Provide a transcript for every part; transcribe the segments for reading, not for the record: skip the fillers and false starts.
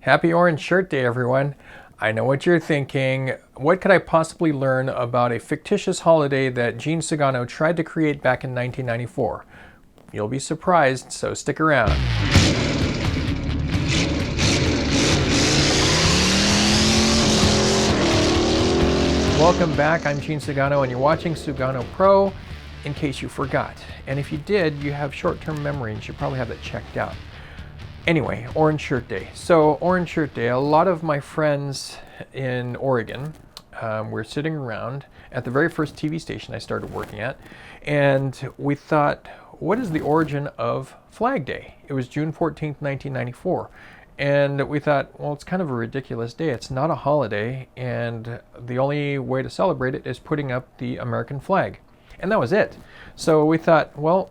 Happy Orange Shirt Day, everyone. I know what you're thinking. What could I possibly learn about a fictitious holiday that Gene Sugano tried to create back in 1994? You'll be surprised, so stick around. Welcome back. I'm Gene Sugano, and you're watching Sugano Pro, in case you forgot. And if you did, you have short-term memory and should probably have that checked out. Anyway, Orange Shirt Day. So Orange Shirt Day, a lot of my friends in Oregon were sitting around at the very first TV station I started working at, and we thought, what is the origin of Flag Day? It was June 14th, 1994. And we thought, well, it's kind of a ridiculous day. It's not a holiday, and the only way to celebrate it is putting up the American flag. And that was it. So we thought, well,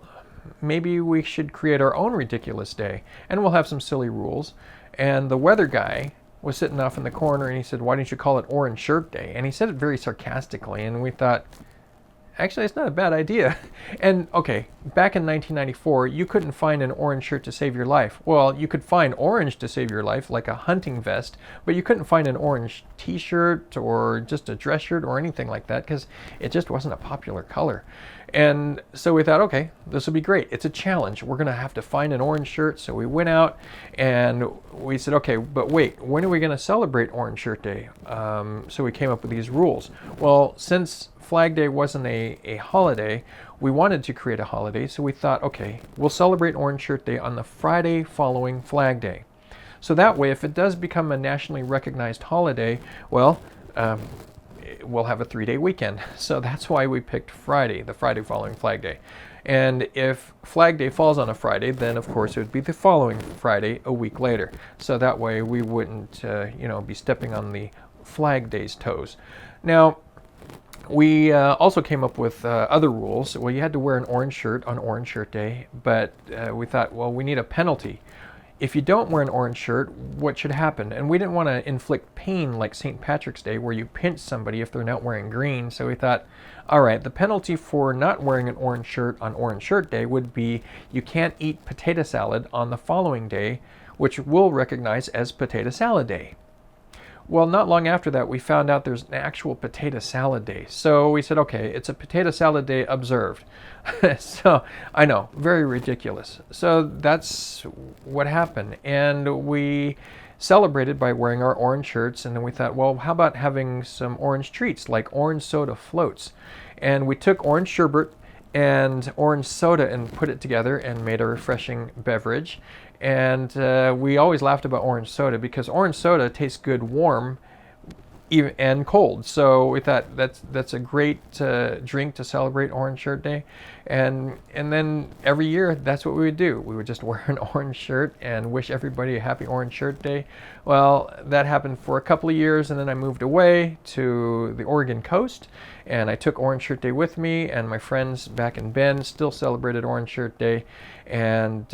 maybe we should create our own ridiculous day, and we'll have some silly rules. And the weather guy was sitting off in the corner, and he said, why don't you call it Orange Shirt Day? And he said it very sarcastically, and we thought, actually, it's not a bad idea. And okay, back in 1994, you couldn't find an orange shirt to save your life. Well, you could find orange to save your life, like a hunting vest, but you couldn't find an orange t-shirt or just a dress shirt or anything like that, because it just wasn't a popular color. And so we thought, okay, this will be great. It's a challenge. We're going to have to find an orange shirt. So we went out and we said, okay, but wait, when are we going to celebrate Orange Shirt Day? So we came up with these rules. Well, since Flag Day wasn't a holiday, we wanted to create a holiday. So we thought, okay, we'll celebrate Orange Shirt Day on the Friday following Flag Day. So that way, if it does become a nationally recognized holiday, well, we'll have a 3-day weekend. So that's why we picked Friday, the Friday following Flag Day. And if Flag Day falls on a Friday, then of course it would be the following Friday, a week later. So that way we wouldn't, be stepping on the Flag Day's toes. Now, we also came up with other rules. Well, you had to wear an orange shirt on Orange Shirt Day, but we thought, well, we need a penalty. If you don't wear an orange shirt, what should happen? And we didn't want to inflict pain like St. Patrick's Day, where you pinch somebody if they're not wearing green. So we thought, all right, the penalty for not wearing an orange shirt on Orange Shirt Day would be you can't eat potato salad on the following day, which we'll recognize as Potato Salad Day. Well, not long after that, we found out there's an actual potato salad day. So we said, okay, it's a potato salad day observed. So I know, very ridiculous. So that's what happened. And we celebrated by wearing our orange shirts. And then we thought, well, how about having some orange treats like orange soda floats? And we took orange sherbet and orange soda and put it together and made a refreshing beverage. And we always laughed about orange soda because orange soda tastes good warm and cold. So we thought that's a great drink to celebrate Orange Shirt Day. And then every year that's what we would do. We would just wear an orange shirt and wish everybody a happy Orange Shirt Day. Well, that happened for a couple of years, and then I moved away to the Oregon coast, and I took Orange Shirt Day with me, and my friends back in Bend still celebrated Orange Shirt Day. And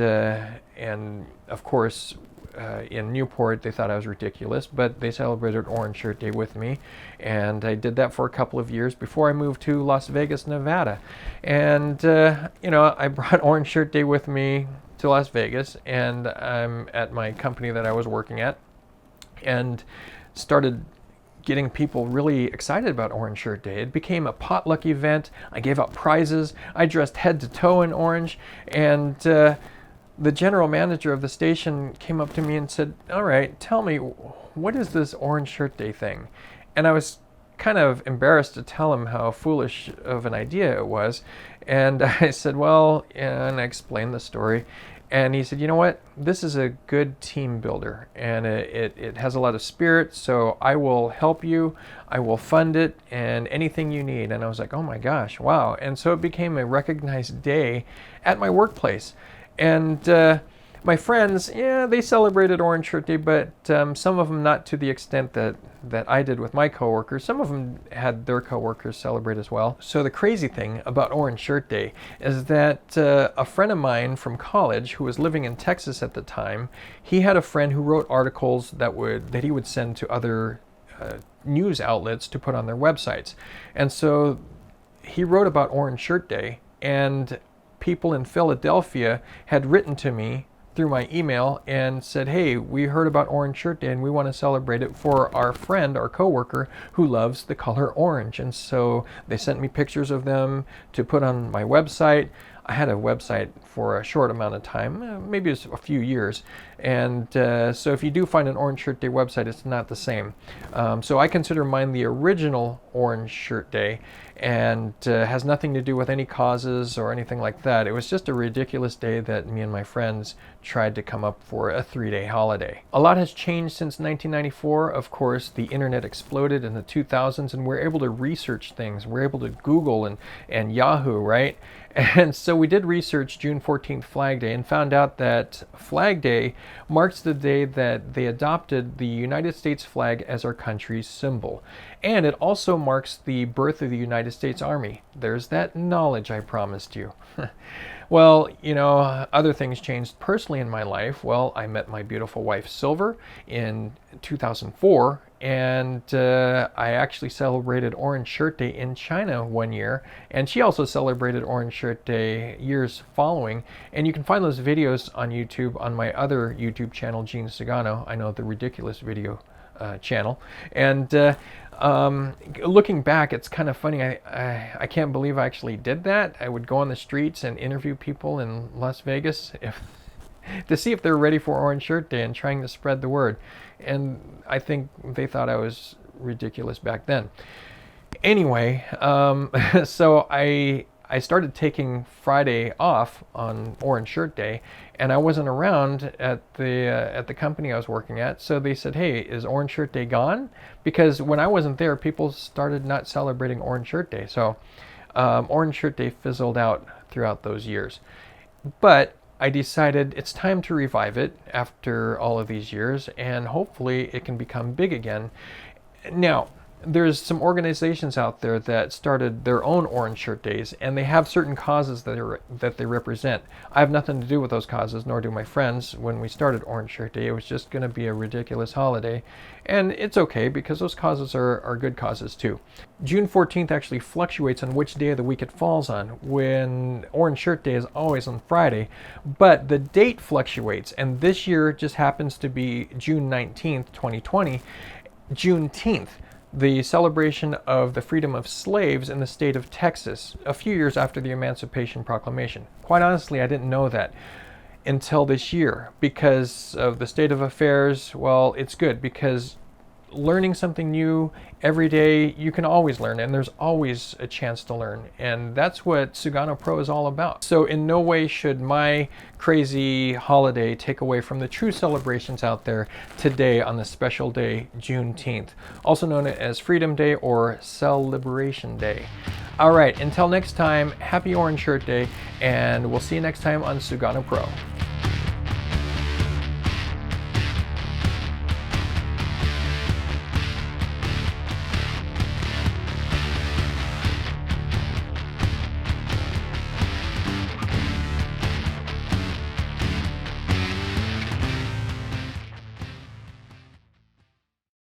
of course, in Newport, they thought I was ridiculous, but they celebrated Orange Shirt Day with me. And I did that for a couple of years before I moved to Las Vegas, Nevada. And, I brought Orange Shirt Day with me to Las Vegas, and I'm at my company that I was working at, and started getting people really excited about Orange Shirt Day. It became a potluck event. I gave out prizes. I dressed head to toe in orange, and the general manager of the station came up to me and said, all right, tell me, what is this Orange Shirt Day thing? And I was kind of embarrassed to tell him how foolish of an idea it was. And I said, well, and I explained the story. And he said, you know what, this is a good team builder, and it has a lot of spirit, so I will help you, I will fund it, and anything you need. And I was like, oh my gosh, wow. And so it became a recognized day at my workplace. And my friends, they celebrated Orange Shirt Day, but some of them not to the extent that I did with my coworkers. Some of them had their coworkers celebrate as well. So the crazy thing about Orange Shirt Day is that a friend of mine from college who was living in Texas at the time, he had a friend who wrote articles that he would send to other news outlets to put on their websites. And so he wrote about Orange Shirt Day, and people in Philadelphia had written to me through my email and said, hey, we heard about Orange Shirt Day and we want to celebrate it for our friend, our coworker, who loves the color orange. And so they sent me pictures of them to put on my website. I had a website for a short amount of time, maybe it's a few years. And so if you do find an Orange Shirt Day website, it's not the same. So I consider mine the original Orange Shirt Day, and has nothing to do with any causes or anything like that. It was just a ridiculous day that me and my friends tried to come up for a 3-day holiday. A lot has changed since 1994. Of course, the internet exploded in the 2000s, and we're able to research things. We're able to Google and Yahoo, right? And so we did research June 14th Flag Day and found out that Flag Day marks the day that they adopted the United States flag as our country's symbol. And it also marks the birth of the United States Army. There's that knowledge I promised you. Well, you know, other things changed personally in my life. Well, I met my beautiful wife, Silver, in 2004, and I actually celebrated Orange Shirt Day in China one year, and she also celebrated Orange Shirt Day years following. And you can find those videos on YouTube on my other YouTube channel, Gene Sugano. I know, the ridiculous video channel. And looking back, it's kind of funny. I can't believe I actually did that. I would go on the streets and interview people in Las Vegas to see if they're ready for Orange Shirt Day and trying to spread the word. And I think they thought I was ridiculous back then. Anyway, so I started taking Friday off on Orange Shirt Day, and I wasn't around at the company I was working at. So they said, hey, is Orange Shirt Day gone? Because when I wasn't there, people started not celebrating Orange Shirt Day. So Orange Shirt Day fizzled out throughout those years. But I decided it's time to revive it after all of these years, and hopefully it can become big again. Now, there's some organizations out there that started their own Orange Shirt Days, and they have certain causes that they represent. I have nothing to do with those causes, nor do my friends. When we started Orange Shirt Day, it was just going to be a ridiculous holiday, and it's okay because those causes are good causes too. June 14th actually fluctuates on which day of the week it falls on, when Orange Shirt Day is always on Friday, but the date fluctuates, and this year just happens to be June 19th, 2020, Juneteenth, the celebration of the freedom of slaves in the state of Texas, a few years after the Emancipation Proclamation. Quite honestly, I didn't know that until this year because of the state of affairs. Well, it's good because learning something new every day, you can always learn, and there's always a chance to learn, and that's what Sugano Pro is all about. So in no way should my crazy holiday take away from the true celebrations out there today on this special day, Juneteenth, also known as Freedom Day or Cell Liberation Day. All right, until next time, happy Orange Shirt Day, and we'll see you next time on Sugano Pro.